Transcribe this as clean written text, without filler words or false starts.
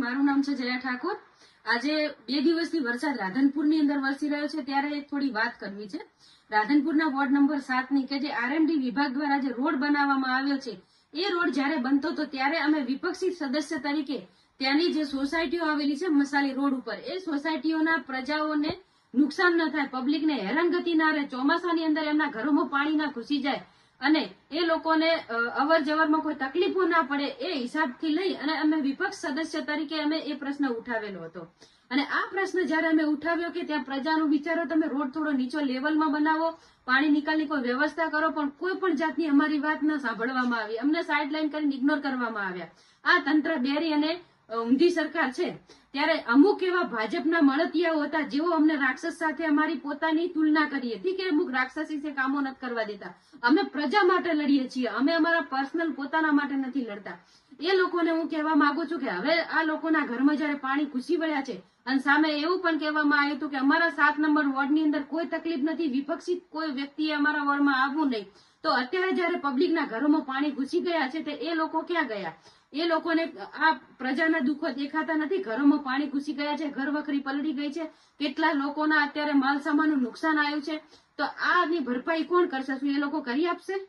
મારું નામ છે જયા ઠાકોર। આજે 2 દિવસથી વરસાદ રાધનપુરની અંદર વરસી રહ્યો છે, ત્યારે થોડી વાત કરવી છે। રાધનપુરના વોર્ડ નંબર 7 ની કે જે આરએમડી વિભાગ દ્વારા જે રોડ બનાવવામાં આવ્યો છે, એ રોડ જ્યારે બનતો હતો ત્યારે અમે વિપક્ષી સદસ્ય તરીકે ત્યાંની જે સોસાયટીઓ આવેલી છે મસાલી રોડ ઉપર, એ સોસાયટીઓના પ્રજાઓને નુકસાન ન થાય, પબ્લિકને હેરાનગતિ ના રહે, ચોમાસાની અંદર એમના ઘરોમાં પાણી ના ઘૂસી જાય અને એ લોકોને અવર જવરમાં કોઈ તકલીફો ના પડે, એ હિસાબથી લઈ અને અમે વિપક્ષ સદસ્ય તરીકે અમે એ પ્રશ્ન ઉઠાવેલો હતો। અને આ પ્રશ્ન જયારે અમે ઉઠાવ્યો કે ત્યાં પ્રજાનું વિચારો, તમે રોડ થોડો નીચો લેવલમાં બનાવો, પાણી નિકાલની કોઈ વ્યવસ્થા કરો, પણ કોઈ પણ જાતની અમારી વાત ન સાંભળવામાં આવી, અમને સાઇડલાઇન કરીને ઇગ્નોર કરવામાં આવ્યા। આ તંત્ર બેરી અને ઊંધી સરકાર છે। ત્યારે અમુક એવા ભાજપના મળતિયાઓ હતા જેઓ અમને રાક્ષસ સાથે અમારી પોતાની તુલના કરી હતી કે અમુક રાક્ષસી છે, કામો નથી કરવા દેતા। અમે પ્રજા માટે લડીએ છીએ, અમે અમારા પર્સનલ પોતાના માટે નથી લડતા। એ લોકોને હું કહેવા માંગુ છું કે હવે આ લોકોના ઘરમાં જયારે પાણી ઘૂસી વળ્યા છે અને સામે એવું પણ કહેવામાં આવ્યું હતું કે અમારા 7 નંબર વોર્ડની અંદર કોઈ તકલીફ નથી, વિપક્ષી કોઈ વ્યક્તિએ અમારા વોર્ડમાં આવવું નહીં। તો અત્યારે જયારે પબ્લિકના ઘરોમાં પાણી ઘૂસી ગયા છે તે એ લોકો ક્યાં ગયા? એ લોકોને આ પ્રજાના દુઃખો દેખાતા નથી? ઘરોમાં પાણી ઘૂસી ગયા છે, ઘર વખરી પલળી ગઈ છે, કેટલા લોકોના અત્યારે માલ સામાનનું નુકસાન આવ્યું છે, તો આની ભરપાઈ કોણ કરશે? શું એ લોકો કરી આપશે?